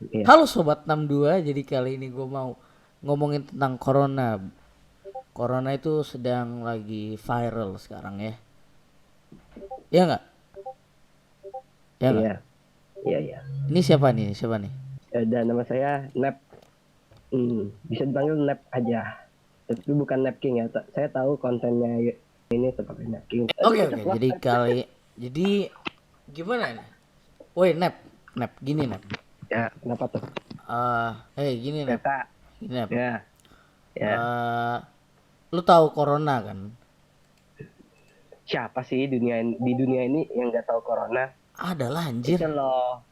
Iya. Halo Sobat 62, jadi kali ini gue mau ngomongin tentang Corona. Corona itu sedang lagi viral sekarang ya. Ya nggak? Ya nggak? Iya. Iya, iya. Ini siapa nih? Siapa nih? Dan nama saya Nep. Bisa dipanggil Nep aja. Tapi bukan Nep King ya. Saya tahu kontennya ini seperti Nep King. Aduh, Oke oke. keceplosan. Jadi gimana nih? Woi Nep, Nep, gini Nep. Ya, kenapa tuh? Gini Nep, Kereta. gini Nep. Ya, ya. Eh, Lu tahu Corona kan? Siapa sih di dunia ini yang nggak tahu Corona? Adalah anjir. Itu loh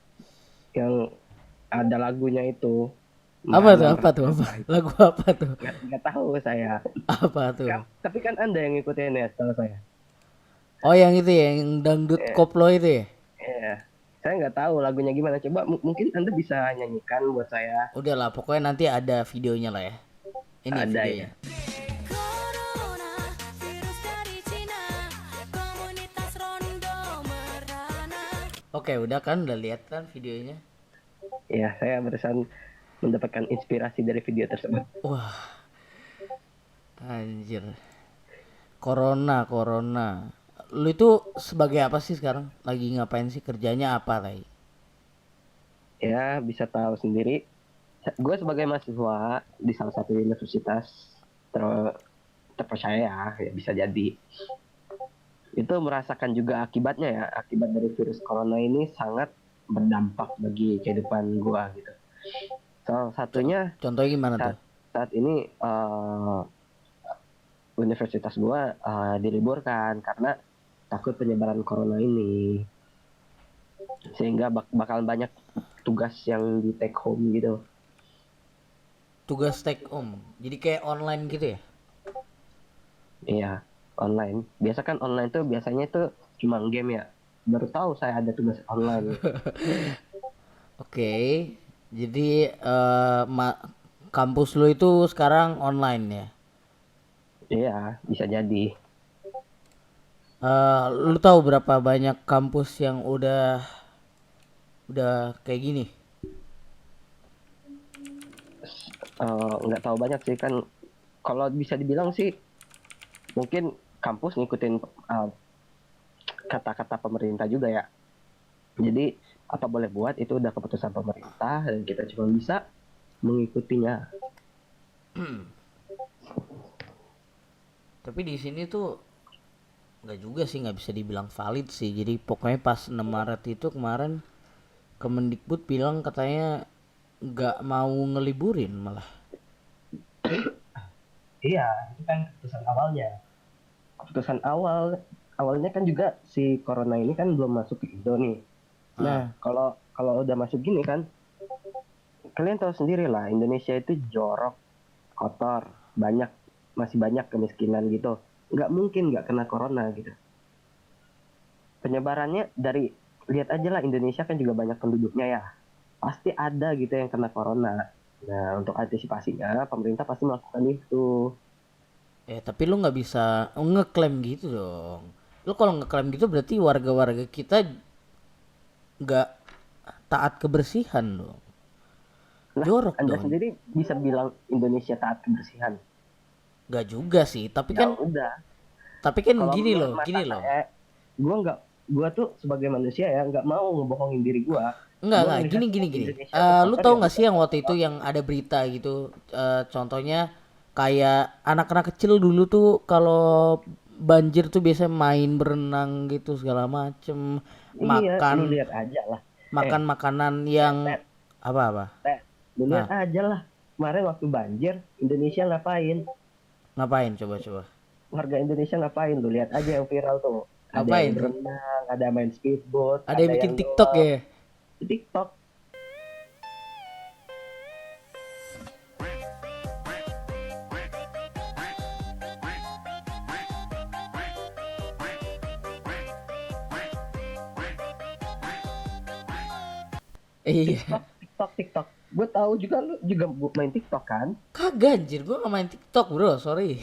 yang ada lagunya itu. Apa tuh? Aman Apa tuh? Apa? apa itu? Lagu apa tuh? Nggak tahu saya. Apa tuh? Tapi kan Anda yang ngikutin ya, setahu saya. Oh yang itu ya, yang dangdut Ya, koplo itu ya? ya. Saya nggak tahu lagunya gimana. Coba mungkin Anda bisa nyanyikan buat saya. Udahlah, pokoknya nanti ada videonya lah ya. Ini Ada ya. videonya. Corona, virus dari Cina, komunitas rondo merana. Oke, udah kan? Udah lihat kan videonya? Ya, saya barusan mendapatkan inspirasi dari video tersebut. Wah, anjir. Corona, corona. Lu itu sebagai apa sih sekarang? Lagi ngapain sih? Kerjanya apa tadi? Ya, bisa tahu sendiri. Gue sebagai mahasiswa di salah satu universitas terpercaya ya bisa jadi itu merasakan juga akibatnya ya, akibat dari virus corona ini sangat berdampak bagi kehidupan gue gitu. Salah satunya Contohnya gimana tuh? saat ini universitas gue diliburkan karena takut penyebaran corona ini, sehingga bakalan banyak tugas yang di take home gitu. Tugas take home. Jadi kayak online gitu ya? Iya, online. Biasa kan online tuh biasanya tuh cuma game ya. Baru tahu saya ada tugas online. Oke. Jadi kampus lu itu sekarang online ya? Iya, bisa jadi. Lu tahu berapa banyak kampus yang udah kayak gini? Nggak tahu banyak sih kan. Kalau bisa dibilang sih, mungkin kampus ngikutin kata-kata pemerintah juga ya. Jadi apa boleh buat itu udah keputusan pemerintah dan kita cuma bisa mengikutinya. Tapi di sini tuh nggak juga sih, nggak bisa dibilang valid sih. Jadi pokoknya pas 6 Maret itu kemarin Kemendikbud bilang katanya nggak mau ngeliburin malah. Iya, itu kan keputusan awalnya. Keputusan awalnya kan juga si corona ini kan belum masuk ke Indo nih. Ah, Nah, kalau kalau udah masuk gini kan, kalian tahu sendiri lah, Indonesia itu jorok, kotor, masih banyak kemiskinan gitu. Nggak mungkin nggak kena corona gitu. Penyebarannya dari, lihat aja lah, Indonesia kan juga banyak penduduknya ya. Pasti ada gitu yang kena corona. Nah, untuk antisipasinya, pemerintah pasti melakukan itu. tapi lu nggak bisa ngeklaim gitu dong. Lu kalau ngeklaim gitu berarti warga-warga kita nggak taat kebersihan dong. Lah, Jorok Anda dong. sendiri bisa bilang Indonesia taat kebersihan. Nggak juga sih. Tapi Ya kan, udah, tapi kan kalau gini menurut loh, mata gini loh. saya, gue nggak, gue tuh sebagai manusia ya nggak mau ngebohongin diri gue. Enggak, Ngelihat gini gini gini. Indonesia tuh Lu kotor tahu ya nggak udah. sih yang waktu itu yang ada berita gitu, contohnya kayak anak-anak kecil dulu tuh kalau banjir tuh biasanya main berenang gitu segala macem, Iya, lu makan lihat aja lah. makan makanan Ted, yang Ted, apa-apa. Ted, lu lihat Nah, aja lah. Kemarin waktu banjir, Indonesia ngapain? ngapain coba-coba? Warga Indonesia ngapain? Lu lihat aja yang viral tuh. Ada yang Ngapain tuh? berenang, ada main speedboat, Ada ada yang yang bikin TikTok nyelam ya? di TikTok. Iya. TikTok, TikTok, TikTok. Gue tahu juga lu juga main TikTok kan? Kagak anjir, gua nggak main TikTok bro, sorry.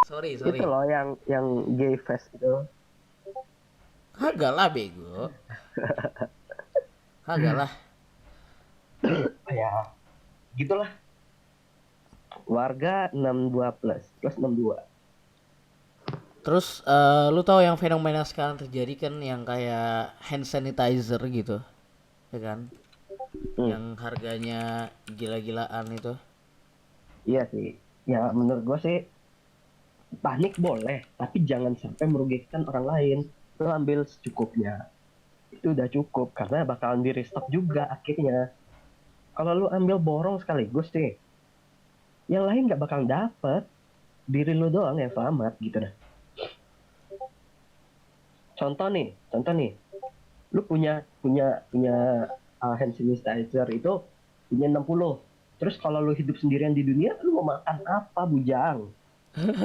Sorry, Itu sorry. loh yang gay fest itu. Kagak lah bego. Kagak lah. Ya gitulah, warga 62 plus 62. Terus lu tahu yang fenomena sekarang terjadi kan yang kayak hand sanitizer gitu, ya kan? Hmm, Yang harganya gila-gilaan itu. iya sih. Ya menurut gua sih panik boleh, tapi jangan sampai merugikan orang lain. Lo ambil secukupnya, itu udah cukup karena bakalan di restock juga akhirnya. Kalau lu ambil borong sekaligus sih, yang lain nggak bakal dapet, diri lu doang yang selamat gitu dah. Contoh nih, lu punya punya punya hand sanitizer itu punya 60. Terus kalau lu hidup sendirian di dunia, lu mau makan apa bujang?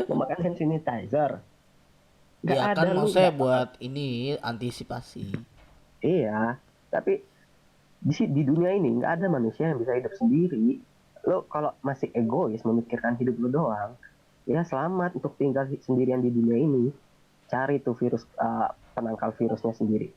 Mau makan hand sanitizer? Nggak Ya kan ada, lu maksudnya nggak bakal. buat ini antisipasi. Iya, tapi di dunia ini nggak ada manusia yang bisa hidup sendiri. Lo kalau masih egois memikirkan hidup lo doang, ya selamat untuk tinggal sendirian di dunia ini. Cari tuh virus, penangkal virusnya sendiri.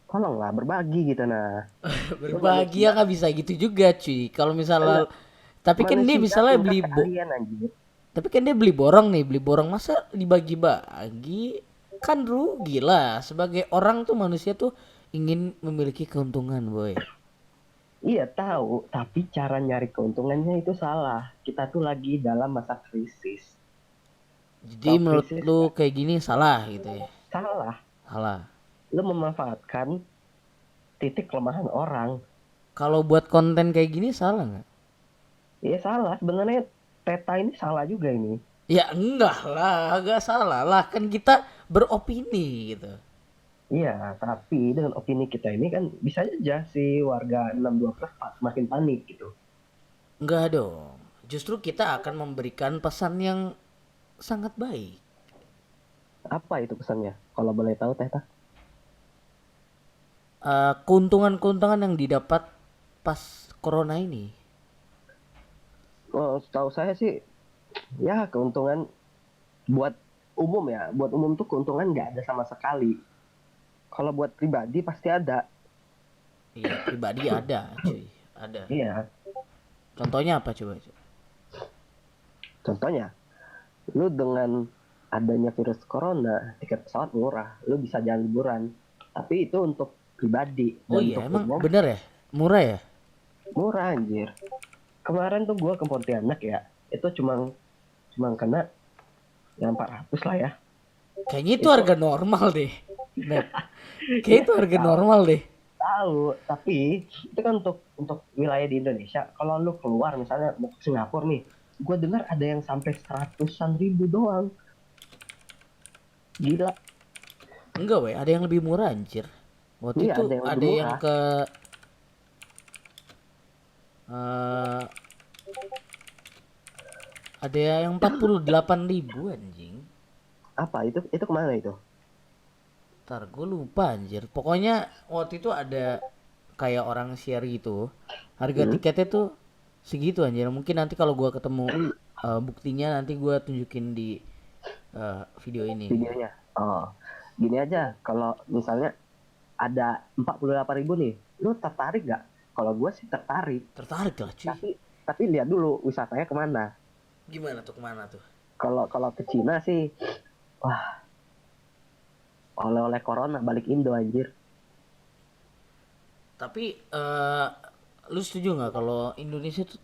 Tolonglah berbagi gitu, nah. Lo Berbahagia manusia, nggak bisa gitu juga cuy. Kalau misalnya enggak, tapi kan dia manusia misalnya tingkat beli keahlian anjir. tapi kan dia beli borong nih, beli borong masa dibagi-bagi, kan rugi lah. Sebagai orang tuh manusia tuh ingin memiliki keuntungan, boy. Iya tahu, tapi cara nyari keuntungannya itu salah. Kita tuh lagi dalam masa krisis. Jadi Tahu menurut krisis lu nggak? kayak gini salah gitu ya. Salah. Salah. Lo memanfaatkan titik kelemahan orang. Kalau buat konten kayak gini salah nggak? Iya salah. Sebenarnya Teta ini salah juga ini. Ya enggak lah, enggak salah lah. Kan kita beropini gitu. Iya, tapi dengan opini kita ini kan bisa aja si warga 62 plus makin panik gitu. Enggak dong. Justru kita akan memberikan pesan yang sangat baik. Apa itu pesannya? Kalau boleh tahu Teta? Keuntungan-keuntungan yang didapat pas corona ini. Oh, setahu saya sih ya keuntungan buat umum ya. Buat umum tuh keuntungan nggak ada sama sekali. Kalau buat pribadi pasti ada. Iya, pribadi ada, cuy. Ada. Iya, Contohnya apa coba? contohnya lu dengan adanya virus corona, tiket pesawat murah, lu bisa jalan liburan. Tapi itu untuk pribadi Oh dan iya, untuk emang umum bener ya? Murah ya? murah anjir. Kemarin tuh gua ke Pontianak ya, itu cuma cuma kena yang 400 lah ya. Kayaknya itu Itu harga normal deh. Net. Kayak ya itu harga tahu, normal deh. tahu, tapi itu kan untuk wilayah di Indonesia. Kalau lu keluar misalnya mau ke Singapura nih, gua dengar ada yang sampai 100-an ribu doang. Gila. Enggak weh, ada yang lebih murah anjir. Waktu Iya, itu ada yang lebih ada yang murah. ke eh ada yang 48.000 anjing. Apa itu kemana itu? Ntar gue lupa anjir. Pokoknya waktu itu ada kayak orang share gitu. Harga Hmm? tiketnya tuh segitu anjir. Mungkin nanti kalau gua ketemu buktinya nanti gua tunjukin di video ini gitu. Videonya. Oh, gini aja. Kalau misalnya ada 48.000 nih, lu tertarik nggak? Kalau gue sih tertarik. Tertarik lah cuy. Tapi lihat dulu wisatanya kemana. Gimana tuh kemana tuh? Kalau kalau ke Cina sih, wah, oleh-oleh corona balik Indo anjir. Tapi lu setuju nggak kalau Indonesia tuh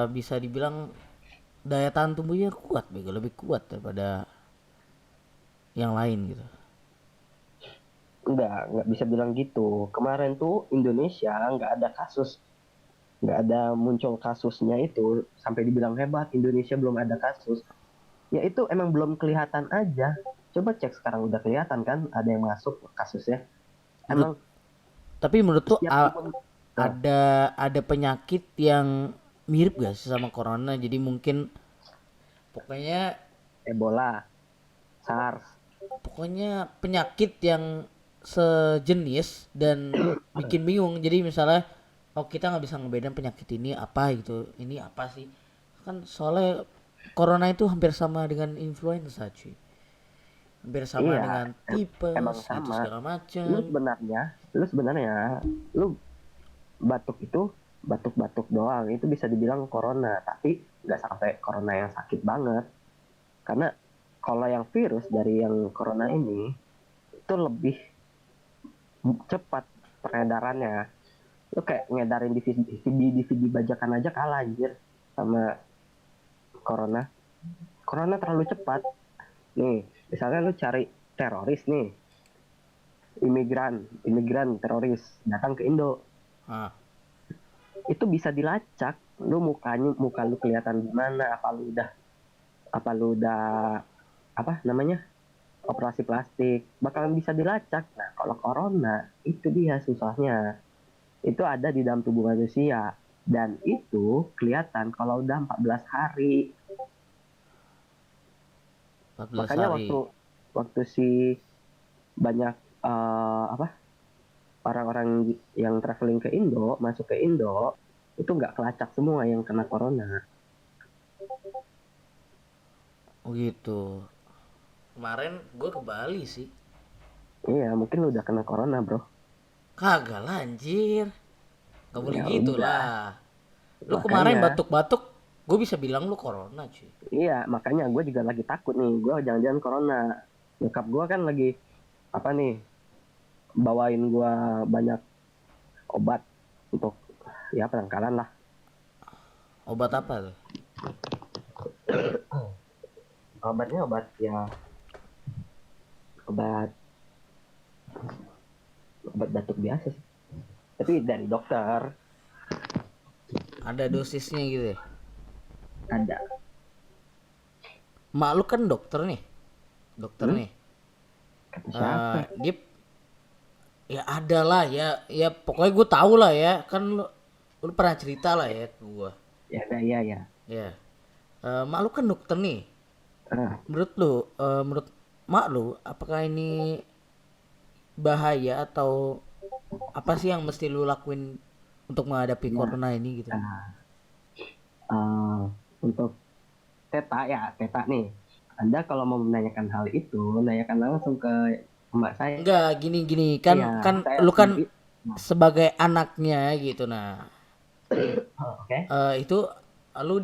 bisa dibilang daya tahan tubuhnya kuat, bego lebih kuat daripada yang lain gitu. Nggak bisa bilang gitu. Kemarin tuh Indonesia nggak ada kasus, nggak ada muncul kasusnya itu sampai dibilang hebat. Indonesia belum ada kasus. Ya itu emang belum kelihatan aja. Coba cek sekarang udah kelihatan kan ada yang masuk kasusnya. Menurut Emang tapi menurut tuh setiap umum. Nah, ada penyakit yang mirip gak sih sama corona? Jadi mungkin pokoknya Ebola, SARS. pokoknya penyakit yang sejenis dan bikin bingung. Jadi misalnya oh kita nggak bisa ngebedain penyakit ini apa gitu, ini apa sih? Kan soalnya corona itu hampir sama dengan influenza cuy. Hampir sama Iya, dengan emang tipes gitu sama. segala Lu macem. sebenarnya, lu sebenarnya, lu batuk itu batuk-batuk doang, itu bisa dibilang corona, tapi nggak sampai corona yang sakit banget. Karena kalau yang virus dari yang corona ini itu lebih cepat peredarannya. Lu kayak ngedarin DVD bajakan aja kalah anjir sama corona. Corona terlalu cepat. Nih, misalnya lu cari teroris nih, imigran teroris datang ke Indo, Ah, itu bisa dilacak. Lu muka lu kelihatan gimana, apa lu udah apa namanya? Operasi plastik, bakalan bisa dilacak. Nah, kalau corona itu dia susahnya. Itu ada di dalam tubuh manusia dan itu kelihatan kalau udah 14 hari. 14 Makanya hari. waktu si banyak apa orang-orang yang traveling ke Indo masuk ke Indo itu nggak kelacak semua yang kena corona. Oh gitu. Kemarin gue ke Bali sih. Iya, mungkin lu udah kena corona, bro. Kagak lah anjir. Gak boleh Ya gitu udah, lah. Lu kemarin makanya. batuk-batuk, gue bisa bilang lu corona cuy. Iya, makanya gue juga lagi takut nih. Gue jangan-jangan corona. Nyokap gue kan lagi apa nih, bawain gue banyak obat untuk ya penangkalan lah. Obat apa tuh? Obatnya obat obat batuk biasa sih. Tapi dari dokter Ada dosisnya gitu ya? ada. Mak lu kan dokter nih. Dokter Hmm? nih. Kata siapa? Dia ya ada lah ya. Ya pokoknya gue tahu lah ya. Kan lu pernah cerita lah ya ke gue. Ya ada, iya ya. Ya. Mak lu kan dokter nih. Ah, Menurut mak lu, apakah ini bahaya atau apa sih yang mesti lu lakuin untuk menghadapi ya. corona ini gitu? Nah, eh, untuk teta nih. Anda kalau mau menanyakan hal itu, menanyakan langsung ke emak saya. Enggak, gini kan Iya, kan saya lu kan sendiri. Nah, sebagai anaknya gitu. Nah, oke. itu lu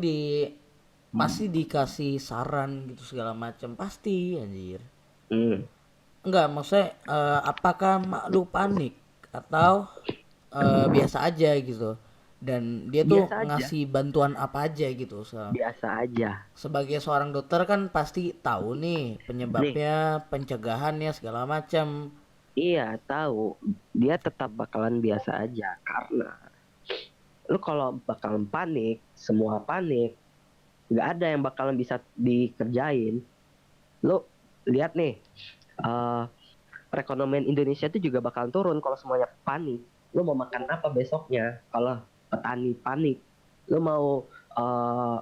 pasti dikasih saran gitu segala macam pasti anjir. Hmm. Enggak, maksudnya apakah mak lu panik atau biasa aja gitu. Dan dia tuh Biasa aja, ngasih bantuan apa aja gitu. biasa aja. Sebagai seorang dokter kan pasti tahu nih Nih, penyebabnya, pencegahannya segala macam. iya tahu. Dia tetap bakalan biasa aja karena lu kalau bakalan panik, semua panik, nggak ada yang bakalan bisa dikerjain. Lu lihat nih, eh perekonomian Indonesia itu juga bakalan turun kalau semuanya panik. Lu mau makan apa besoknya? Kalau petani panik, lu mau eh,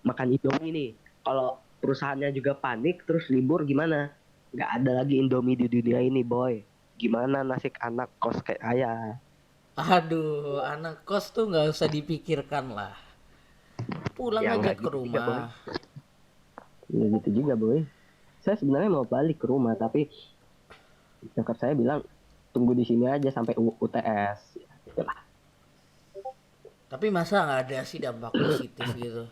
makan Indomie nih. Kalau perusahaannya juga panik, terus libur gimana? Nggak ada lagi Indomie di dunia ini, boy. Gimana nasib anak kos kayak saya? Aduh, anak kos tuh nggak usah dipikirkan lah. Pulang Ya aja nggak ke gitu juga, boy. rumah. Nggak gitu juga, boy. Saya sebenarnya mau balik ke rumah, tapi nyokap saya bilang tunggu di sini aja sampai UTS. Itulah. Tapi masa nggak ada sih dampak positif gitu?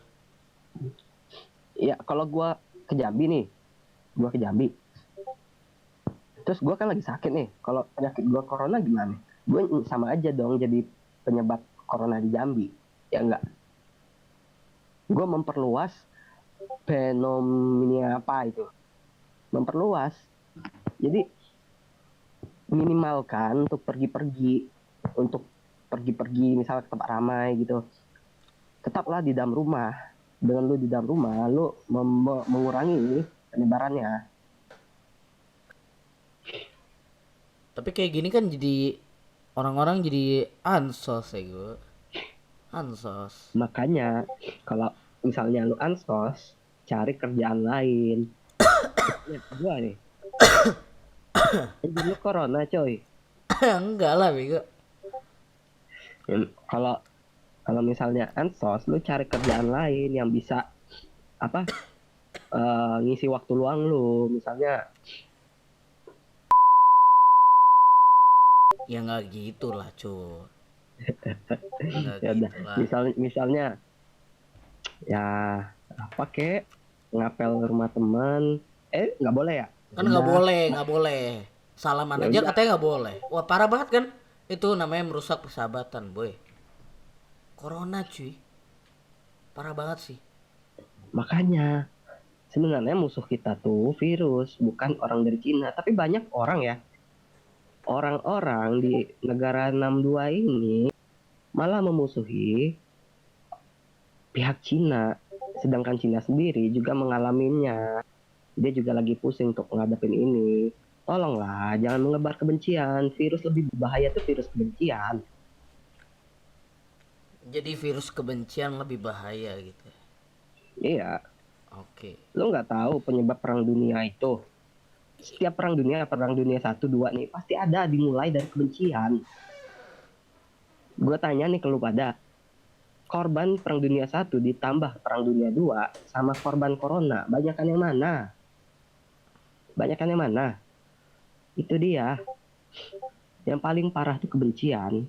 Ya kalau gua ke Jambi nih, gua ke Jambi. Terus gua kan lagi sakit nih. Kalau penyakit gua corona gimana? Gue sama aja dong jadi penyebab corona di Jambi. Ya enggak. Gue memperluas fenomena apa itu? Memperluas. Jadi minimalkan untuk pergi-pergi misalnya ke tempat ramai gitu. Tetaplah di dalam rumah. Dengan lu di dalam rumah, lu mengurangi penyebarannya. Tapi kayak gini kan jadi orang-orang jadi ansos ya gue. Ansos. Makanya kalau misalnya lu ansos, cari kerjaan lain. Ya, gua nih, lu corona coy. Enggak lah bego. Kalau kalau misalnya ansos, lu cari kerjaan lain yang bisa apa ngisi waktu luang lu. Misalnya Ya nggak gitu lah cuy. Nggak Ya udah, gitu lah. misalnya ya apa kek, ngapel ke rumah teman, nggak boleh ya. Ya Kan nggak udah, boleh, nggak boleh. Salaman ya aja udah, katanya nggak boleh. Wah parah banget kan? Itu namanya merusak persahabatan, boy. Corona cuy, parah banget sih. makanya sebenarnya musuh kita tuh virus, bukan orang dari Cina. Tapi banyak orang ya, orang-orang di negara 62 ini malah memusuhi pihak Cina, sedangkan Cina sendiri juga mengalaminya. Dia juga lagi pusing untuk ngadepin ini. Tolonglah, jangan mengebar kebencian. Virus lebih berbahaya tuh virus kebencian. Jadi virus kebencian lebih bahaya gitu. Iya, Oke. lo nggak tahu penyebab perang dunia itu. Setiap perang dunia satu, dua nih, pasti ada dimulai dari kebencian. Gue tanya nih ke lu pada, korban perang dunia satu ditambah perang dunia dua sama korban corona, banyakan yang mana? Banyakan yang mana? Itu dia. Yang paling parah tuh kebencian.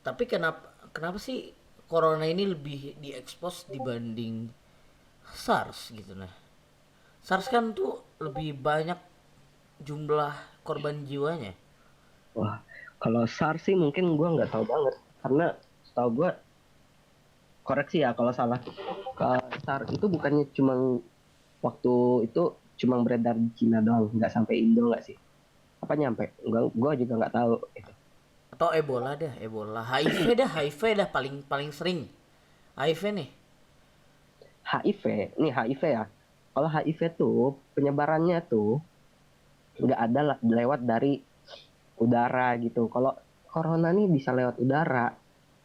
Tapi kenapa sih corona ini lebih diekspos dibanding SARS gitu nah? SARS kan tuh lebih banyak jumlah korban jiwanya. Wah, kalau SARS sih mungkin gue nggak tahu banget. Karena setahu gue, koreksi ya kalau salah. SARS itu bukannya cuma waktu itu cuma beredar di Cina doang, nggak sampai Indo nggak sih? Apa nyampe? Enggak, gue juga nggak tahu. Atau Ebola dah, Ebola. HIV dah paling paling sering. HIV nih. HIV, nih HIV ya. Kalau HIV tuh penyebarannya tuh nggak ada lewat dari udara gitu. Kalau corona nih bisa lewat udara.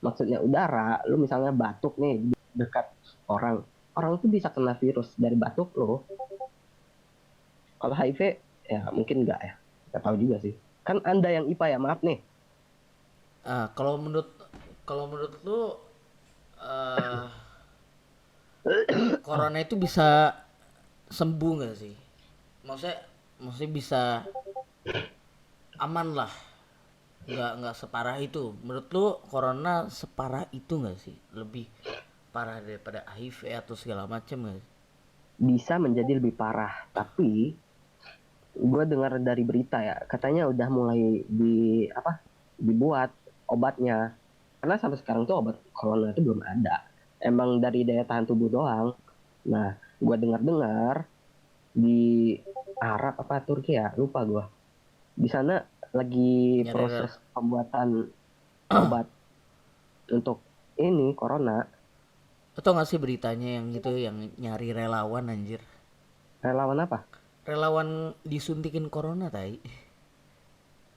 Maksudnya udara, lu misalnya batuk nih dekat orang, orang tuh bisa kena virus dari batuk lo. Kalau HIV ya mungkin nggak ya, nggak tahu juga sih. Kan anda yang IPA ya, maaf nih. Ah, kalau menurut lu eh corona itu bisa sembuh nggak sih? Maksudnya maksudnya bisa aman lah. Nggak separah itu. Menurut lu corona separah itu nggak sih? Lebih parah daripada HIV atau segala macam nggak sih? Bisa menjadi lebih parah, tapi gue dengar dari berita ya, katanya udah mulai dibuat obatnya. Karena sampai sekarang tuh obat corona itu belum ada. Emang dari daya tahan tubuh doang. Nah, gue dengar-dengar di Arab apa Turki ya, lupa gue. Di sana lagi Nyari proses pembuatan obat untuk ini corona. atau nggak sih beritanya yang itu yang nyari relawan anjir. Relawan apa? Relawan disuntikin corona tai.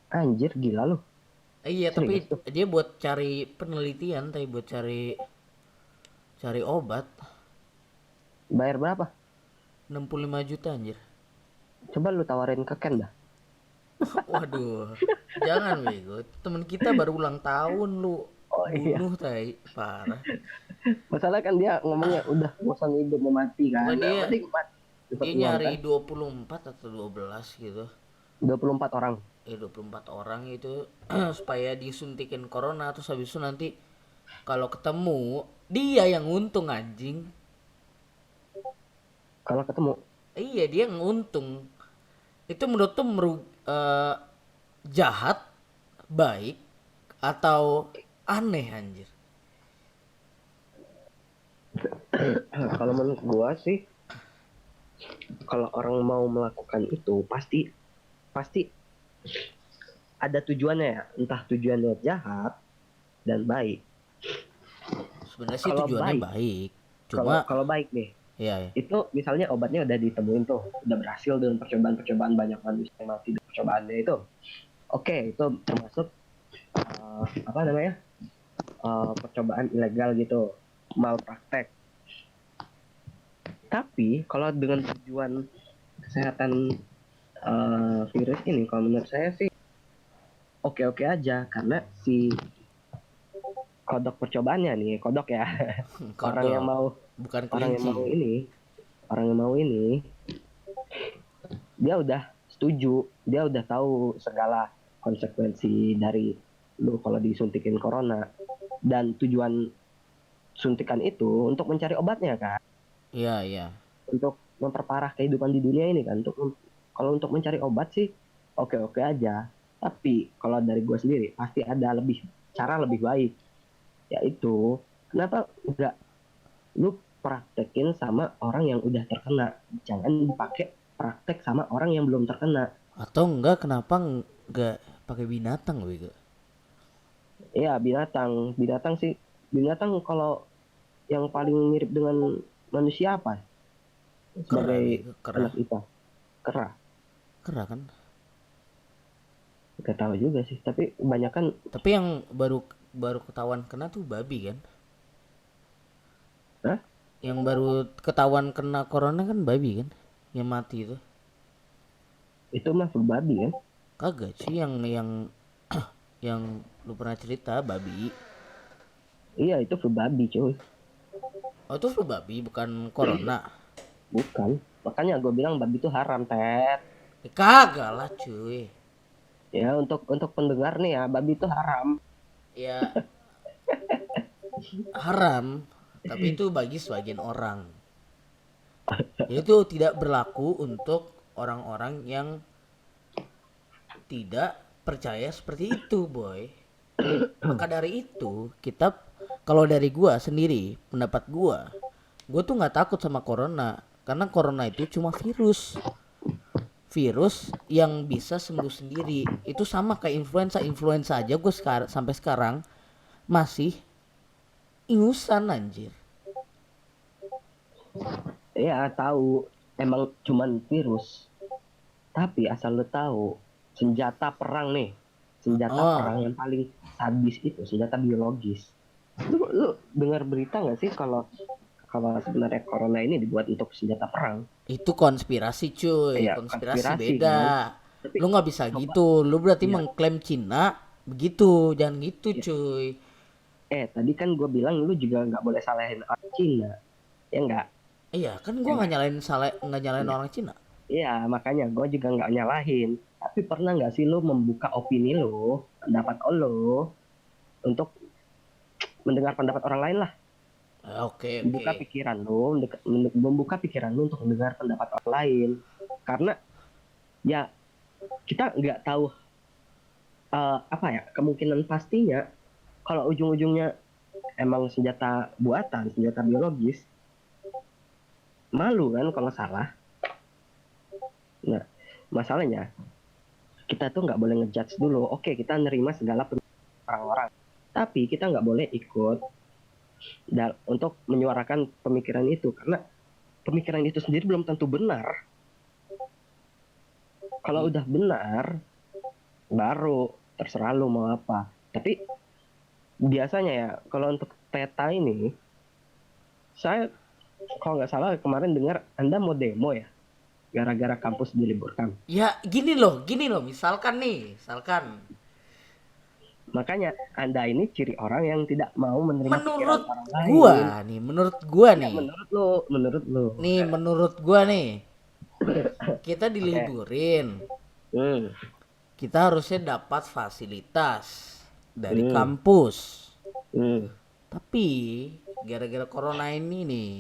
Anjir, gila lu. Iya tapi Serius tuh. dia buat cari penelitian tapi buat cari cari obat. Bayar berapa? 65 juta anjir. Coba lu tawarin ke Ken dah. Waduh, jangan bego. Temen kita baru ulang tahun lu Oh iya. bunuh tai, parah. Masalah kan dia ngomongnya udah bosan hidup mau mati kan. Bukan Nah, dia mending mati. Dapat dia uang nyari kan. 24 atau 12 gitu. 24 orang. 24 orang itu supaya disuntikin corona terus habis itu nanti kalau ketemu dia yang untung anjing. Kalau ketemu. Iya dia yang untung. Itu menurut tuh jahat, baik atau aneh anjir. Kalau menurut gua sih, kalau orang mau melakukan itu pasti pasti ada tujuannya ya. Entah tujuannya jahat dan baik. Sebenarnya sih Kalau tujuannya baik, baik. kalau Cuma kalau baik nih, ya, ya. itu misalnya obatnya udah ditemuin tuh, udah berhasil dengan percobaan-percobaan banyak manusia yang mati dengan percobaannya itu. Oke, itu termasuk apa namanya? Percobaan ilegal gitu, malpraktek. Tapi kalau dengan tujuan kesehatan virus ini, kalau menurut saya sih oke-oke aja, karena si kodok percobaannya nih, kodok ya, orang yang Kodok, mau bukan orang yang kelinci. mau ini, orang yang mau ini, dia udah setuju, dia udah tahu segala konsekuensi dari lu kalau disuntikin corona, dan tujuan suntikan itu untuk mencari obatnya kan, Iya, iya. untuk memperparah kehidupan di dunia ini kan, kalau untuk mencari obat sih oke oke aja, tapi kalau dari gue sendiri pasti ada cara lebih baik, yaitu kenapa nggak lu praktekin sama orang yang udah terkena, jangan dipakai praktek sama orang yang belum terkena. Atau enggak kenapa enggak pakai binatang bego? Iya, binatang binatang sih, binatang kalau yang paling mirip dengan manusia apa Kera sebagai bego, kera. anak kita? Kera. Kera kan? Gak tahu juga sih, tapi kebanyakan. Tapi yang baru baru ketahuan kena tuh babi kan? Hah? Yang baru ketahuan kena corona kan babi kan? Yang mati itu. Itu mah flu babi kan. Kagak sih yang lu pernah cerita babi. Iya, itu flu babi cuy. Oh itu flu babi bukan corona. Bukan, makanya gue bilang babi itu haram, Ted. Kagak lah cuy. Ya, untuk pendengar nih ya, babi itu haram. Ya haram, tapi itu bagi sebagian orang. Itu tidak berlaku untuk orang-orang yang tidak percaya seperti itu, boy. Maka dari itu, kita kalau dari gua sendiri, pendapat gua tuh nggak takut sama corona karena corona itu cuma virus yang bisa sembuh sendiri. Itu sama kayak influenza aja gue sampai sekarang masih ingusan anjir. Ya, tahu emang cuman virus. Tapi asal lo tahu, senjata perang nih, senjata Oh, perang yang paling sadis itu senjata biologis. Lu dengar berita nggak sih kalau kalau sebenarnya corona ini dibuat untuk senjata perang? itu konspirasi cuy, Ya, konspirasi konspirasi kan. beda. Tapi Lu nggak bisa coba, gitu, lu berarti ya, mengklaim Cina begitu, jangan gitu ya. cuy. Tadi kan gue bilang lu juga nggak boleh salahin orang Cina, ya nggak? Iya kan Ya gua nggak? nggak nyalain Ya, orang Cina. iya, makanya gue juga nggak nyalahin. Tapi pernah nggak sih lu membuka opini lu, pendapat lo, untuk mendengar pendapat orang lain lah? Oke oke. Membuka pikiran lu, membuka pikiran lu untuk mendengar pendapat orang lain. Karena ya kita nggak tahu apa ya kemungkinan pastinya kalau ujung-ujungnya emang senjata buatan, senjata biologis, malu kan kalau salah. Nah, masalahnya kita tuh nggak boleh ngejudge dulu. Oke, kita nerima segala orang-orang, tapi kita nggak boleh ikut untuk menyuarakan pemikiran itu, karena pemikiran itu sendiri belum tentu benar. Kalau udah benar, baru terserah lu mau apa. Tapi biasanya ya, kalau untuk peta ini, saya kalau nggak salah kemarin dengar Anda mau demo ya, gara-gara kampus diliburkan. Ya gini loh, misalkan nih, misalkan Makanya Anda ini ciri orang yang tidak mau menerima pikiran menurut orang lain. menurut gua Ya, nih, menurut lu. menurut gua nih, kita Oke. diliburin, Hmm. kita harusnya dapat fasilitas dari Hmm. kampus. Hmm. Tapi gara-gara corona ini nih,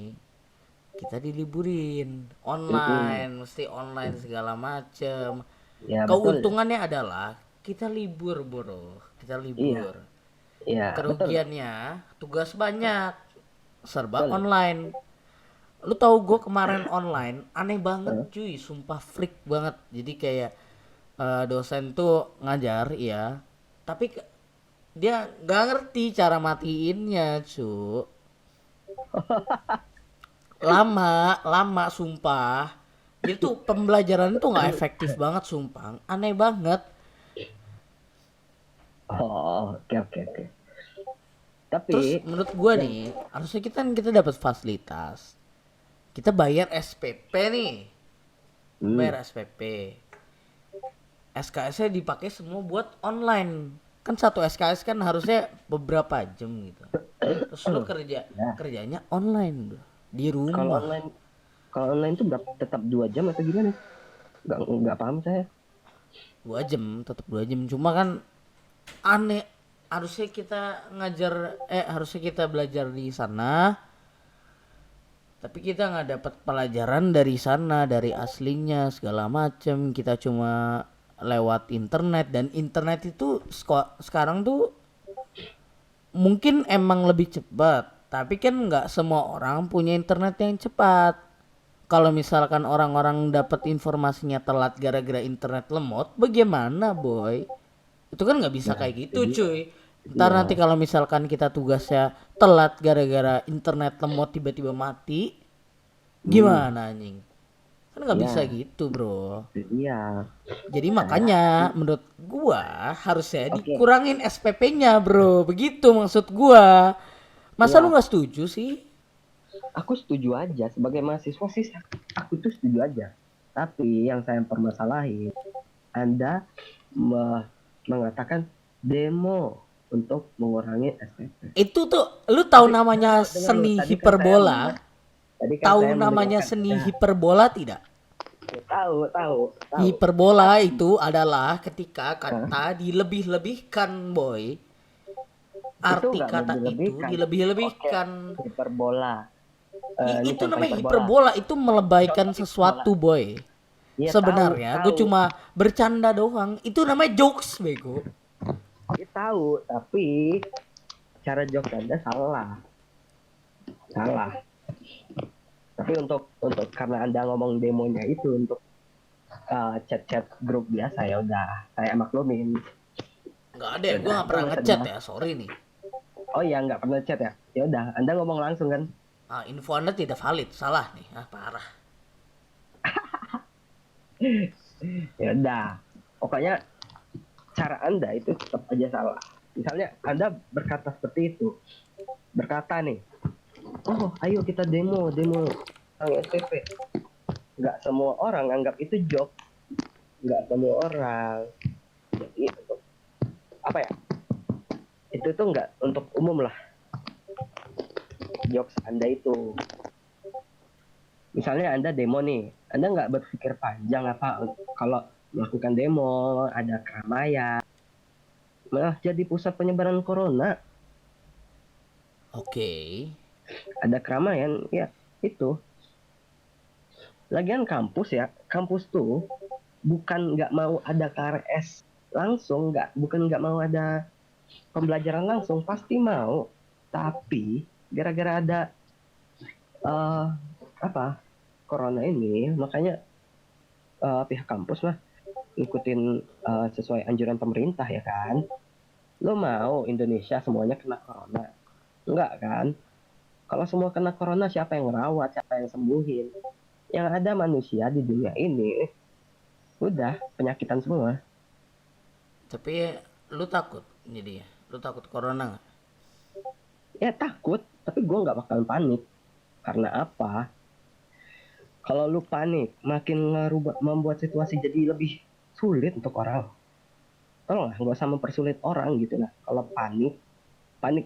kita diliburin Hmm. online, mesti online segala macem. Ya, betul. Keuntungannya adalah kita libur, bro. Kita Iya, libur. iya, betul. Kerugiannya tugas banyak, serba Betul. online. Lu tahu gue kemarin online aneh banget Hah? cuy, sumpah freak banget. Jadi kayak dosen tuh ngajar ya, tapi dia nggak ngerti cara matiinnya cu. Lama sumpah. Jadi tuh pembelajaran tuh nggak efektif banget sumpah, aneh banget. Oh, oke, oke, oke. Terus Tapi, menurut gua yang, nih, harusnya kita dapat fasilitas. Kita bayar SPP nih, hmm, bayar SPP. SKS-nya dipakai semua buat online. Kan satu SKS kan harusnya beberapa jam gitu. Terus lu ya, kerjanya online bro, di kalau rumah. online, kalau online itu berapa, tetap 2 jam atau gimana? Nggak paham saya. 2 jam, tetap 2 jam. Cuma kan aneh harusnya kita harusnya kita belajar di sana, tapi kita nggak dapat pelajaran dari sana, dari aslinya segala macem. Kita cuma lewat internet, dan internet itu sekarang tuh mungkin emang lebih cepat, tapi kan nggak semua orang punya internet yang cepat. Kalau misalkan orang-orang dapat informasinya telat gara-gara internet lemot, bagaimana boy? Itu kan nggak bisa Nah, kayak gitu jadi cuy. Ntar ya, nanti kalau misalkan kita tugasnya telat gara-gara internet lemot tiba-tiba mati, gimana anjing? Kan nggak bisa ya, gitu bro. iya. Jadi Saya, makanya menurut gua harusnya oke, dikurangin SPP-nya bro. Begitu maksud gua. Masa lu ya, nggak setuju sih? aku setuju aja sebagai mahasiswa sih, aku tuh setuju aja. Tapi yang saya permasalahin, Anda mengatakan demo untuk mengurangi SPP. Itu tuh lu tahu Tapi namanya dengar lu, seni tadi kan saya hiperbola? tadi kan Tahu saya namanya mendengarkan seni Anda. hiperbola tidak? Ya, tahu. Hiperbola Tapi, itu adalah ketika Hah? kata dilebih-lebihkan boy. Itu Arti nggak kata itu lebih-lebihkan. Oke, dilebih-lebihkan. hiperbola. Ini Itu contoh namanya hiperbola. hiperbola, itu melebaikan Contoh hiperbola. sesuatu boy. Iya Sebenarnya gue tahu. cuma bercanda doang. Itu namanya jokes bego. Iya tahu, tapi cara jokes Anda salah. Tapi untuk karena Anda ngomong demonya itu untuk chat-chat grup biasa, ya udah saya maklumin. Nggak ada ya, Ya gue udah, nggak Anda pernah nggak usah ngechat dibahas. ya, sorry nih. Oh iya, nggak pernah chat ya. Ya udah, Anda ngomong langsung kan. Info anda tidak valid, salah nih, parah. Ya udah. Pokoknya cara Anda itu tetap aja salah. Misalnya Anda berkata seperti itu. Berkata nih, "Oh, ayo kita demo tentang SPP." Nggak semua orang anggap itu joke. Nggak semua orang. Jadi apa ya? Itu tuh nggak untuk umum lah. Jokes Anda itu. Misalnya Anda demo nih, Anda nggak berpikir panjang apa kalau melakukan demo, ada keramaian, malah jadi pusat penyebaran corona, Oke. ada keramaian, ya itu. Lagian kampus tuh bukan nggak mau ada KRS langsung, bukan nggak mau ada pembelajaran langsung, pasti mau. Tapi gara-gara ada eh, apa corona ini, makanya pihak kampus lah ngikutin sesuai anjuran pemerintah ya kan. Lo mau Indonesia semuanya kena corona? Enggak kan? Kalau semua kena corona, siapa yang merawat, siapa yang sembuhin? Yang ada manusia di dunia ini udah penyakitan semua. Tapi lu takut jadi ya? Lu takut corona nggak? Ya takut, tapi gue nggak bakalan panik. Karena apa? Kalau lu panik, makin membuat situasi jadi lebih sulit untuk orang. Tolonglah, nggak usah mempersulit orang gitu lah. Kalau panik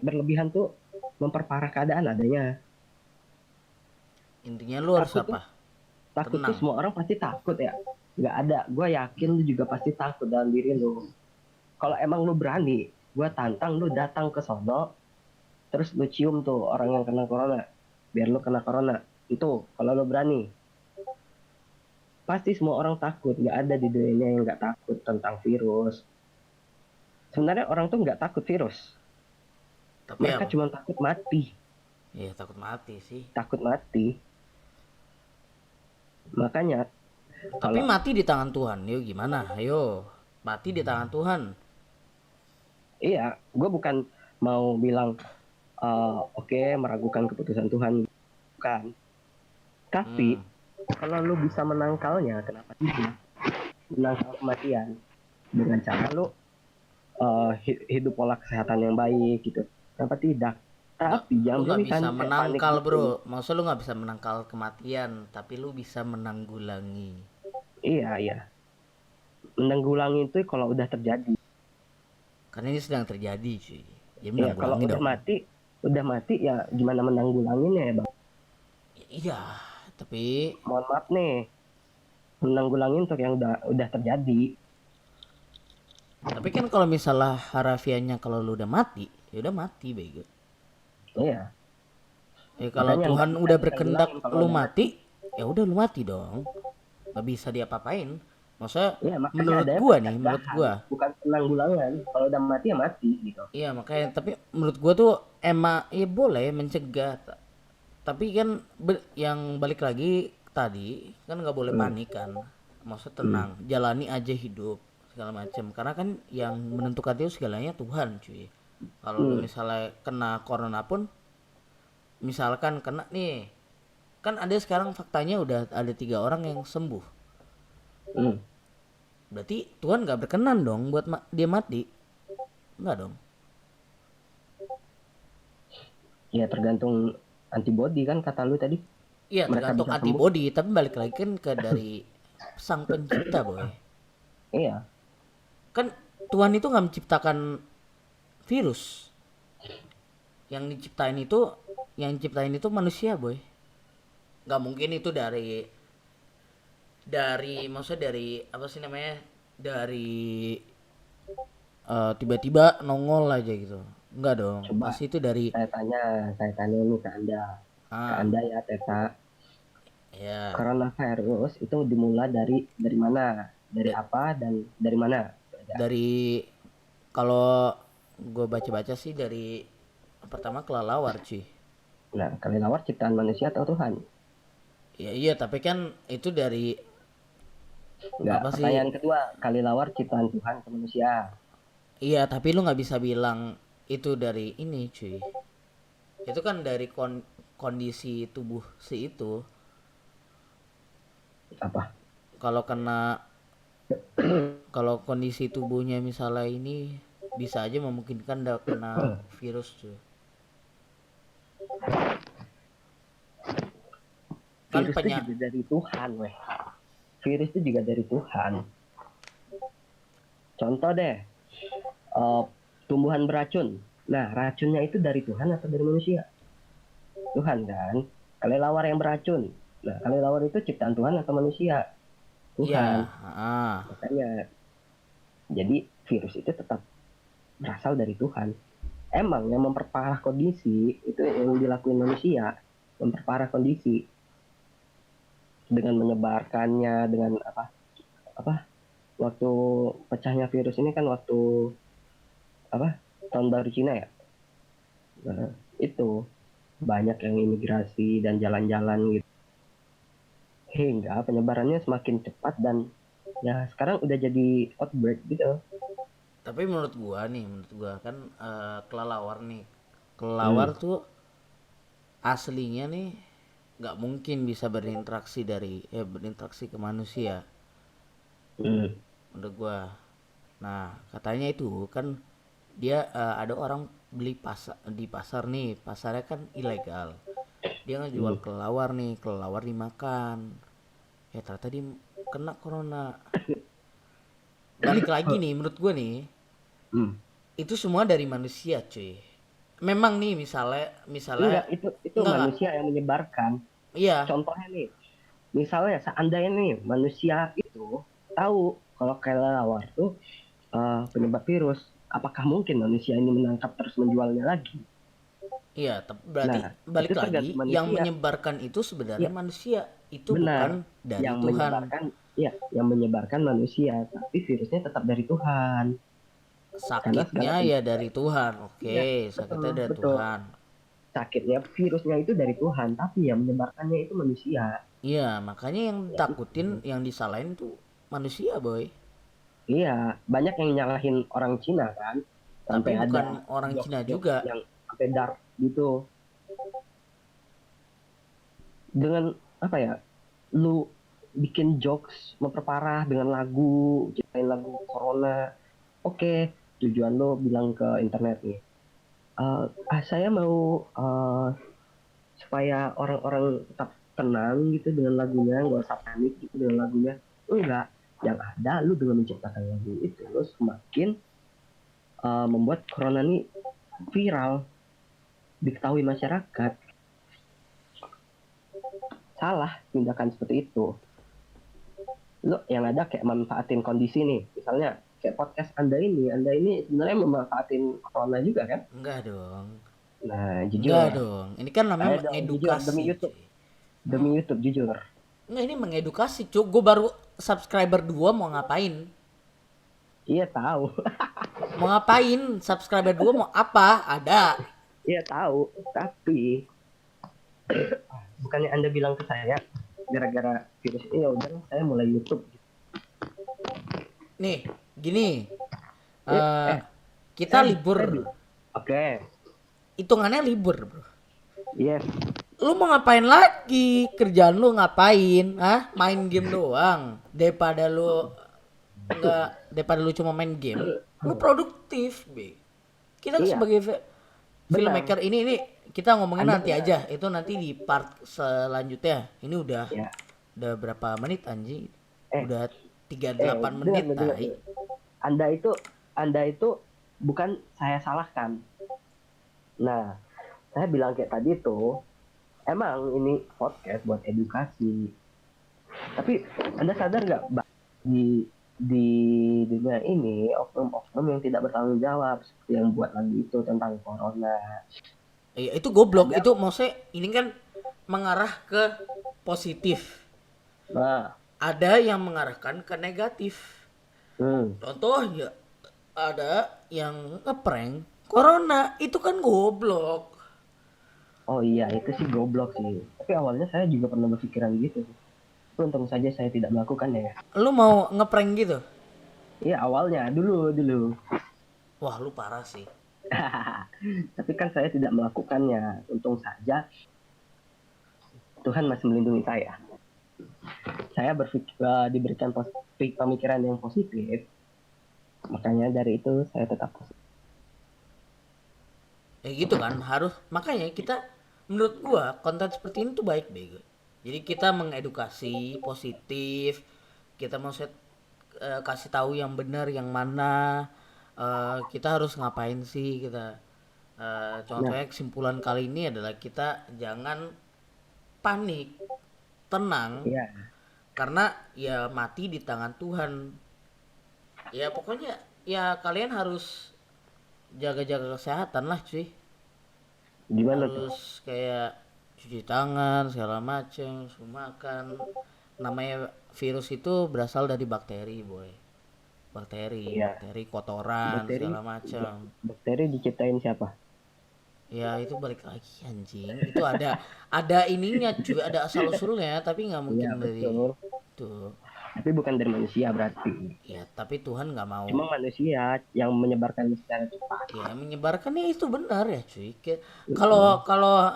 berlebihan tuh memperparah keadaan adanya. Intinya lu harus Takut tuh, apa? takut tuh Tenang. semua orang pasti takut ya. Nggak ada, gue yakin lu juga pasti takut dalam diri lu. Kalau emang lu berani, gue tantang lu datang ke sono, terus lu cium tuh orang yang kena corona, biar lu kena corona. Itu kalau lu berani. Pasti semua orang takut, nggak ada di dunia yang nggak takut tentang virus. Sebenarnya orang tuh nggak takut virus, Tapi mereka apa? cuma takut mati. Ya takut mati sih. Takut mati. Makanya Tapi kalau mati di tangan Tuhan. Yuk gimana? Ayo. Mati di tangan Tuhan. iya, gue bukan mau bilang oke, meragukan keputusan Tuhan, bukan. Tapi Hmm. kalau lu bisa menangkalnya, kenapa tidak? Menangkal kematian dengan cara lu hidup pola kesehatan yang baik gitu. Kenapa tidak? Nggak, Tapi lu jangan nggak berlebihan bisa kayak panik menangkal gitu. bro. Maksud lu nggak bisa menangkal kematian, tapi lu bisa menanggulangi. Iya. Menanggulangi itu kalau udah terjadi. Karena ini sedang terjadi cuy. Ya Iya, kalau menanggulangi dong. udah mati ya gimana menanggulanginya ya, Bang? Iya, tapi Mohon maaf nih. Menanggulangi untuk yang udah terjadi. Tapi kan kalau misalnya harafiahnya kalau lu udah mati, ya udah mati bego. Iya, Ya kalau makanya Tuhan nggak udah bisa berkehendak ngilangin kalau lu udah mati. mati, ya udah lu mati dong. Gak bisa diapa-apain. Maksudnya Iya, makanya menurut adanya gua nih, menurut pencegahan, gua. bukan penanggulangan. Kalau udah mati ya mati gitu. Iya makanya tapi menurut gua tuh emang ya boleh mencegah. Tapi kan yang balik lagi tadi kan nggak boleh Hmm. panik kan. Maksudnya Hmm. tenang, jalani aja hidup segala macam. Karena kan yang menentukan itu segalanya Tuhan, cuy. Kalau lu Hmm. misalnya kena corona pun, misalkan kena nih, kan ada sekarang faktanya udah ada 3 orang yang sembuh. Hmm. Berarti Tuhan nggak berkenan dong buat dia mati, nggak dong? Ya tergantung antibody kan kata lu tadi. Iya Mereka tergantung bisa sembuh. antibody, tapi balik lagi kan ke dari sang pencipta boy. Iya. Kan Tuhan itu nggak menciptakan virus, yang diciptain itu yang ciptain itu manusia boy. Nggak mungkin itu dari maksudnya dari apa sih namanya, dari tiba-tiba nongol aja gitu, nggak dong, Coba pasti itu dari saya tanya nih ke Anda. Ke ah Anda ya, Teta. ya Coronavirus itu dimulai dari mana? Dari da- apa dan dari mana? Itu aja. dari kalau gue baca-baca sih dari pertama kelelawar cuy. Nah, kelelawar ciptaan manusia atau Tuhan? Ya iya tapi kan itu dari Enggak. apa sih. Pertanyaan kedua, kelelawar ciptaan Tuhan atau manusia? Iya tapi lu nggak bisa bilang itu dari ini cuy, itu kan dari kondisi tubuh si itu. Apa? Kalau kena, kalau kondisi tubuhnya misalnya ini bisa aja memungkinkan kena virus cuy. Kan Virus itu juga dari Tuhan, weh. Virus itu juga dari Tuhan. Contoh deh, tumbuhan beracun. Nah, racunnya itu dari Tuhan atau dari manusia? Tuhan kan? Kelelawar yang beracun. Nah, kelelawar itu ciptaan Tuhan atau manusia? Iya Tuhan. Makanya, jadi virus itu tetap berasal dari Tuhan. Emang yang memperparah kondisi itu yang dilakuin manusia, memperparah kondisi dengan menyebarkannya, dengan apa waktu pecahnya virus ini kan waktu apa tahun baru Cina ya. Nah, itu banyak yang imigrasi dan jalan-jalan gitu, hingga penyebarannya semakin cepat dan ya sekarang udah jadi outbreak gitu. tapi menurut gua kan kelelawar nih, kelelawar tuh aslinya nih nggak mungkin bisa berinteraksi ke manusia Hmm. menurut gua. Nah katanya itu kan dia ada orang beli di pasar nih, pasarnya kan ilegal, dia ngejual Hmm. kelelawar nih, kelelawar dimakan, ya ternyata dia kena corona. Balik lagi nih menurut gua nih, Hmm. itu semua dari manusia cuy. Memang nih Enggak, misalnya itu enggak manusia yang menyebarkan. iya Contohnya nih, misalnya seandainya nih manusia itu tahu kalau kelelawar tuh penyebab virus, apakah mungkin manusia ini menangkap terus menjualnya lagi? iya berarti Nah, itu balik lagi tergantung yang manusia. menyebarkan itu sebenarnya Ya, manusia, itu benar. bukan dari Yang Tuhan. menyebarkan, ya, yang menyebarkan manusia, tapi virusnya tetap dari Tuhan. Karena segala Sakitnya ya penyakit, dari Tuhan, oke, ya, sakitnya betul, dari betul. Tuhan. Sakitnya, virusnya itu dari Tuhan, tapi yang menyebarkannya itu manusia. Iya makanya yang Ya, takutin, itu. yang disalahin tuh manusia boy. Iya, banyak yang nyalahin orang Cina kan, Tapi sampai ada bukan orang Cina jokes-jokes juga. yang sampai dark gitu. Dengan apa ya, lu bikin jokes memperparah dengan lagu, ciptain lagu Corona. Oke, tujuan lu bilang ke internet nih, saya mau supaya orang-orang tetap tenang gitu dengan lagunya, nggak usah panik gitu dengan lagunya. Enggak, yang ada lu dengan menciptakan lagu itu lu semakin membuat corona ini viral, diketahui masyarakat. Salah tindakan seperti itu. Lu yang ada kayak manfaatin kondisi nih, misalnya kayak podcast Anda ini sebenarnya memanfaatin corona juga kan? Enggak dong. Nah, Enggak jujur. dong. Ini kan Ayo namanya dong, jujur demi mengedukasi, YouTube. cuy. Demi YouTube, jujur. Enggak, ini mengedukasi, cuy. Gue baru subscriber 2 mau ngapain? Iya tahu. Mau ngapain? Subscriber 2 mau apa? Ada. Iya tahu. Tapi bukannya Anda bilang ke saya gara-gara virus ini ya udah saya mulai YouTube. Nih, gini. Eh, Eh, eh, kita saya- libur. saya bi- Oke. Hitungannya libur, bro. Yes. Lu mau ngapain lagi? Kerjaan lu ngapain? Hah? Main game doang. Daripada lu cuma main game, lu produktif, Be. Kita Iya. sebagai Benar. filmmaker ini kita ngomongin Anda nanti benar. aja. Itu nanti di part selanjutnya. Ini udah Ya. berapa menit anjing? Eh. Udah 38 menit, dengar. tai. Anda itu bukan saya salahkan. Nah, saya bilang kayak tadi tuh, emang ini podcast buat edukasi. Tapi Anda sadar nggak di dunia ini oknum-oknum yang tidak bertanggung jawab seperti yang buat lagu itu tentang corona. Iya, itu goblok. Itu maksudnya ini kan mengarah ke positif. Nah, Ada yang mengarahkan ke negatif. hmm, Contoh ya ada yang ngeprank corona, itu kan goblok. oh iya itu sih goblok sih. Tapi awalnya saya juga pernah berpikiran gitu. Tapi untung saja saya tidak melakukannya ya. Lu mau ngeprank gitu? Iya awalnya dulu. Wah, lu parah sih. Tapi kan saya tidak melakukannya. Untung saja Tuhan masih melindungi saya. Saya diberikan pemikiran yang positif. Makanya dari itu saya tetap positif. Ya gitu kan, harus. Makanya kita, menurut gua konten seperti ini tuh baik, bego. Jadi kita mengedukasi positif, kita mau kasih tahu yang benar yang mana, kita harus ngapain sih kita. Contohnya kesimpulan kali ini adalah kita jangan panik, tenang, Iya, karena ya mati di tangan Tuhan. Ya pokoknya ya kalian harus jaga-jaga kesehatan lah, cuy. gimana tuh? Harus kayak cuci tangan segala macem, makan. Namanya virus itu berasal dari bakteri, boy. Iya. Bakteri kotoran Bakteri, segala macam. bakteri diciptain siapa? Ya itu balik lagi anjing. Itu ada ininya cuy, ada asal usulnya, tapi nggak mungkin Iya dari betul. tuh. Tapi bukan dari manusia berarti. Ya tapi Tuhan nggak mau. Cuma manusia yang menyebarkan secara cepat. Ya menyebarkannya itu benar ya cuy. Kalau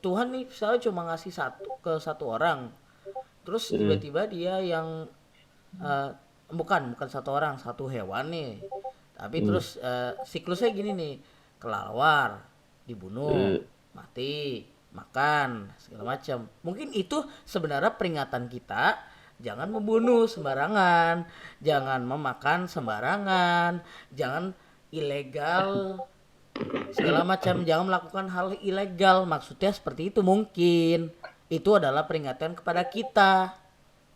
Tuhan nih misalnya cuma ngasih satu orang, terus tiba-tiba dia yang bukan satu orang, satu hewan nih, tapi terus siklusnya gini nih, kelawar, dibunuh, mati, makan segala macam. Mungkin itu sebenarnya peringatan kita, jangan membunuh sembarangan, jangan memakan sembarangan, jangan ilegal segala macam, jangan melakukan hal ilegal. Maksudnya seperti itu, mungkin itu adalah peringatan kepada kita.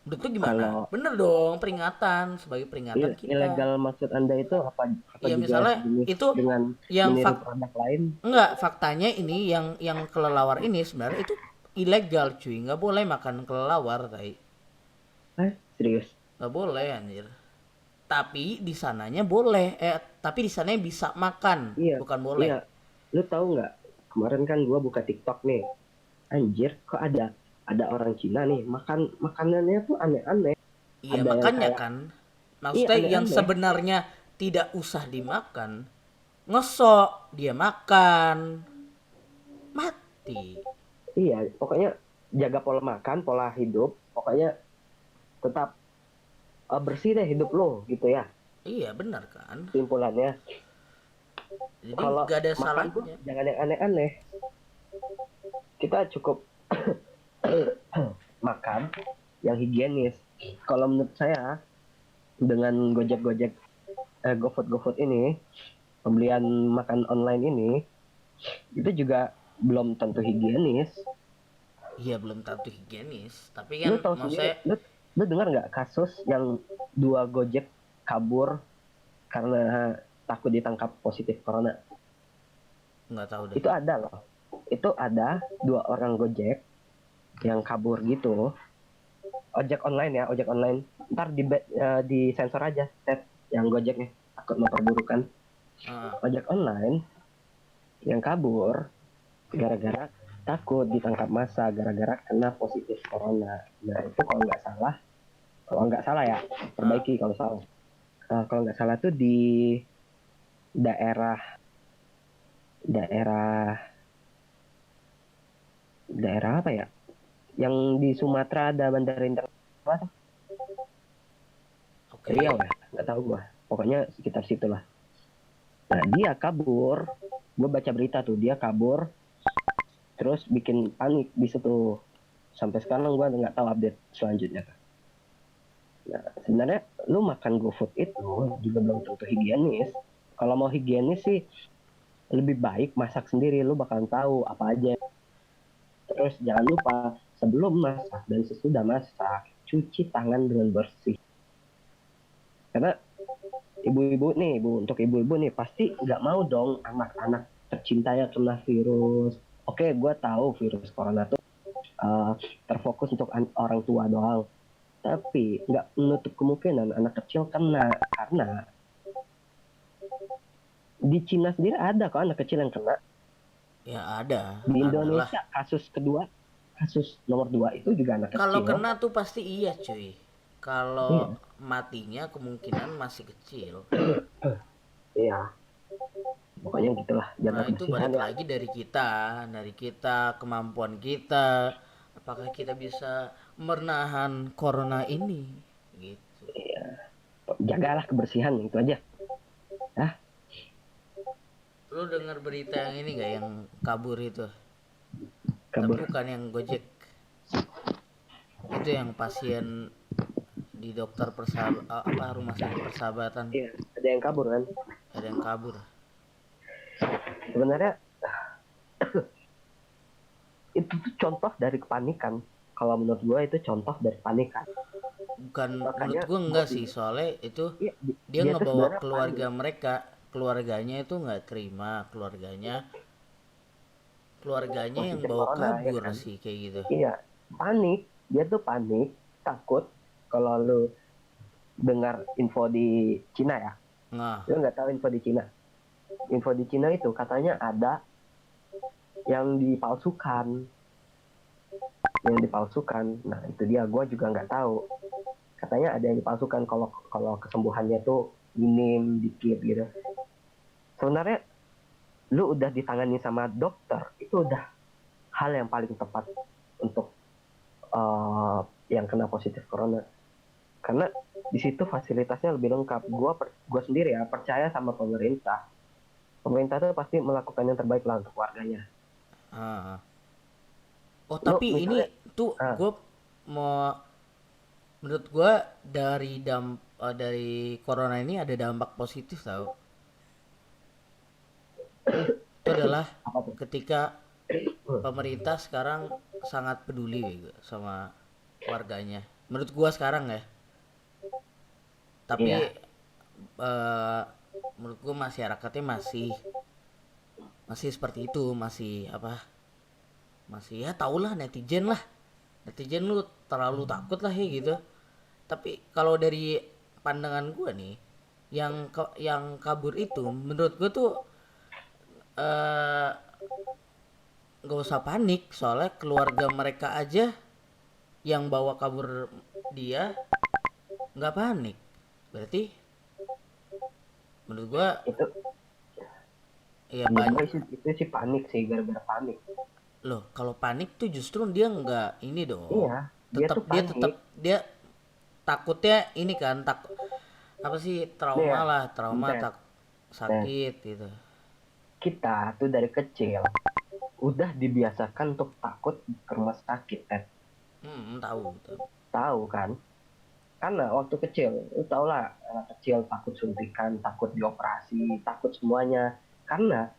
Menurut lu gimana? Kalau Bener dong, peringatan sebagai peringatan kita. ilegal maksud Anda itu apa Iya, juga misalnya jenis itu dengan yang meniru produk lain? enggak, faktanya ini yang kelelawar ini sebenarnya itu ilegal cuy, nggak boleh makan kelelawar, tai. Serius? Nggak boleh anjir. Tapi di sananya boleh, tapi di sananya bisa makan, Iya. bukan boleh. Iya. Lu tahu nggak? Kemarin kan gua buka TikTok nih. Anjir, kok ada orang Cina nih makan makanannya tuh aneh-aneh. Iya, Ada yang makanya kayak- kan. Maksudnya Iya, yang aneh-aneh. sebenarnya tidak usah dimakan, ngesok dia makan, mati. Iya, pokoknya jaga pola makan, pola hidup, pokoknya tetap bersih deh hidup lo gitu ya. Iya benar kan. Simpulannya. Jadi Kalau gak ada makan tuh salahnya. jangan yang aneh-aneh. Kita cukup makan yang higienis. Kalau menurut saya dengan Gojek, GoFood ini, pembelian makan online ini, itu juga belum tentu higienis. Iya belum tentu higienis, tapi Lu kan tahu maksudnya sendiri, lu dengar nggak kasus yang 2 Gojek kabur karena takut ditangkap positif corona. Nggak tahu deh. Itu ada loh. Itu ada 2 orang Gojek yang kabur gitu. Ojek online ya, ojek online. Ntar di sensor aja set yang Gojeknya takut memperburukan. Ah, Ojek online yang kabur gara-gara takut ditangkap massa gara-gara kena positif corona. Nah itu kalau nggak salah ya, perbaiki kalau salah. Kalau nggak salah tuh di daerah daerah daerah apa ya? Yang di Sumatera ada bandara internasional, oke. Riau ya, nggak tahu gua. Pokoknya sekitar situlah. Nah dia kabur, gue baca berita tuh dia kabur, terus bikin panik di situ. Sampai sekarang gue nggak tahu update selanjutnya. Nah sebenarnya lu makan GoFood itu juga belum tentu higienis. Kalau mau higienis sih lebih baik masak sendiri, lu bakalan tahu apa aja. Terus jangan lupa sebelum masak dan sesudah masak cuci tangan dengan bersih. Karena ibu-ibu nih, untuk ibu-ibu nih pasti nggak mau dong anak-anak tercintanya kena virus. Oke, gue tahu virus corona tuh uh, terfokus untuk orang tua doang. Tapi nggak menutup kemungkinan anak kecil kena. Karena di Cina sendiri ada kok anak kecil yang kena. Ya ada, Di adalah. Indonesia kasus nomor 2 itu juga anak Kalau kecil. kena tuh pasti iya cuy. Kalau Iya, matinya kemungkinan masih kecil. iya. Pokoknya gitulah, jaga Nah itu kebersihan balik ya. lagi dari kita, kemampuan kita. Apakah kita bisa menahan corona ini? Gitu. Iya. Jagalah kebersihan itu aja. Ah, Lu dengar berita yang ini gak yang kabur itu? Tapi kabur. bukan yang Gojek. Itu yang pasien di dokter apa rumah sakit persahabatan Iya, ada yang kabur kan. ada yang kabur. Sebenarnya itu tuh contoh dari kepanikan. Kalau menurut gue itu contoh dari kepanikan. Bukan, menurut Makanya gue gue enggak sih, bilang, soalnya itu iya, dia dia tuh ngebawa sebenarnya keluarga panik. mereka, keluarganya itu nggak terima, keluarganya yang Positif bawa corona ya kabur kan. sih kayak gitu. Iya, panik. Dia tuh panik, takut. Kalau lu dengar info di Cina ya, Nah, lu nggak tahu info di Cina. Info di Cina itu katanya ada yang dipalsukan, Nah itu dia, gue juga nggak tahu. Katanya ada yang dipalsukan kalau kalau kesembuhannya tuh minim dikit gitu. Sebenarnya lu udah ditangani sama dokter, itu udah hal yang paling tepat untuk yang kena positif corona. Karena di situ fasilitasnya lebih lengkap. Gua sendiri ya percaya sama pemerintah. Pemerintah tuh pasti melakukan yang terbaik lah untuk warganya. ah. Oh Lu tapi ini misalnya, tuh ah, gue mau, menurut gue dari corona ini ada dampak positif tau. Itu adalah apa tuh? ketika pemerintah sekarang sangat peduli gitu sama warganya. Menurut gue sekarang ya. Tapi Iya, eh, menurut gue masyarakatnya masih masih seperti itu, masih apa, masih ya tau lah, netizen lu terlalu takut lah ya gitu. Tapi kalau dari pandangan gue nih, yang kabur itu menurut gue tuh eh nggak usah panik, soalnya keluarga mereka aja yang bawa kabur dia nggak panik. Berarti menurut gue itu ya menurut gue banyak. itu sih panik sih, gara-gara panik. Loh, kalau panik tuh justru dia nggak ini dong. Iya, dia Tetap tuh dia panik. tetap dia takutnya ini kan, apa sih, Nih trauma ya, lah, trauma bentar. tak Nah, sakit gitu. kita tuh dari kecil udah dibiasakan untuk takut ke rumah sakit, kan? Tahu tuh. Tahu kan? Karena waktu kecil, lu tau lah, anak kecil takut suntikan, takut dioperasi, takut semuanya. Karena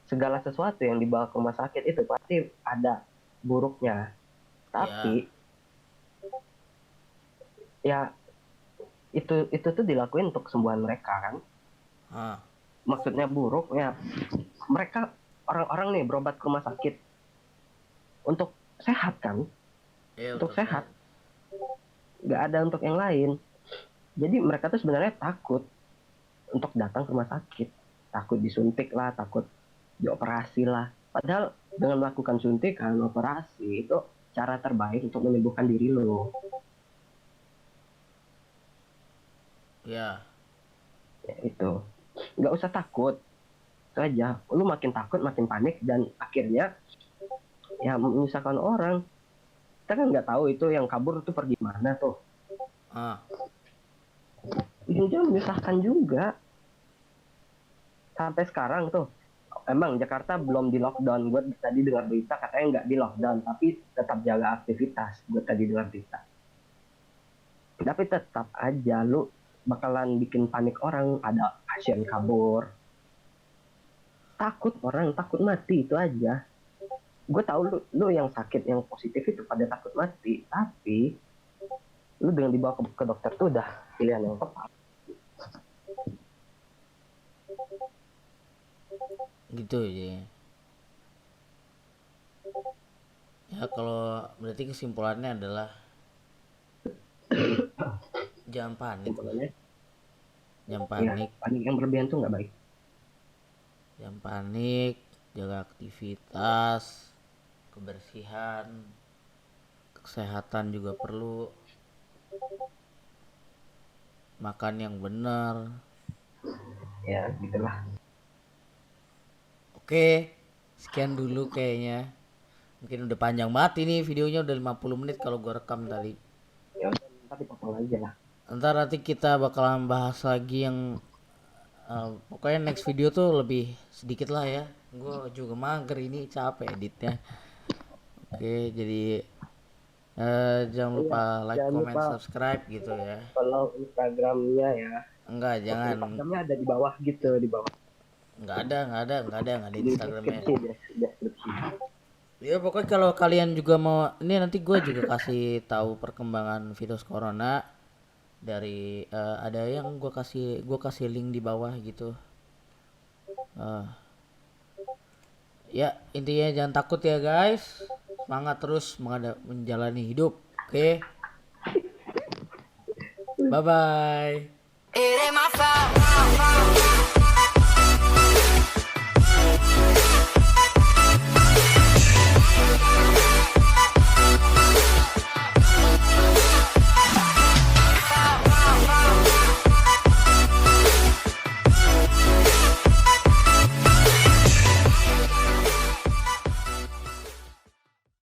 segala sesuatu yang dibawa ke rumah sakit itu pasti ada buruknya. Tapi Ya, ya itu tuh dilakuin untuk kesembuhan mereka kan. Ah, Maksudnya buruk ya, mereka orang-orang nih berobat ke rumah sakit untuk sehat kan, iya untuk betul sehat, sekali. nggak ada untuk yang lain. Jadi mereka tuh sebenarnya takut untuk datang ke rumah sakit, takut disuntik lah, takut dioperasi lah. Padahal dengan melakukan suntikan, operasi itu cara terbaik untuk menyembuhkan diri lo. Ya, Ya, itu nggak usah takut, itu aja. Lu makin takut, makin panik, dan akhirnya ya menyusahkan orang. Kita kan nggak tahu itu yang kabur itu pergi mana tuh. ah, Ujung-ujungnya menyusahkan juga. Sampai sekarang tuh, emang Jakarta belum di lockdown. Gue tadi dengar berita katanya nggak di lockdown, tapi tetap jaga aktivitas. Gue tadi dengar berita. Tapi tetap aja lu bakalan bikin panik orang. Ada pasien kabur. Takut orang, takut mati itu aja. Gue tahu lu yang sakit, yang positif itu pada takut mati. Tapi lu dengan dibawa ke dokter tuh udah pilihan yang tepat. gitu ya. Ya kalau berarti kesimpulannya adalah jangan panik lah, Simpulannya, jangan ya panik, panik yang berlebihan tuh nggak baik. jangan panik, jaga aktivitas, kebersihan, kesehatan juga perlu, makan yang benar. Ya gitulah. Oke, sekian dulu kayaknya. Mungkin udah panjang banget ini videonya, udah 50 menit kalau gua rekam tadi. Ya udah, tapi potong aja lah. Ntar nanti kita bakalan bahas lagi yang pokoknya next video tuh lebih sedikit lah ya. Gue juga mager ini, capek editnya. Oke, jadi jangan Iya, lupa like, jangan comment, lupa subscribe gitu ya. follow Instagramnya ya. Enggak, Oke, jangan. Instagramnya ada di bawah gitu, di bawah. Enggak ada Di Instagramnya. deskripsi, deskripsi. Ya pokoknya kalau kalian juga mau, ini nanti gue juga kasih tahu perkembangan virus corona dari ada yang gue kasih link di bawah gitu. Eh, ya intinya jangan takut ya guys, semangat terus menjalani hidup. Oke, bye bye. It ain't my fault.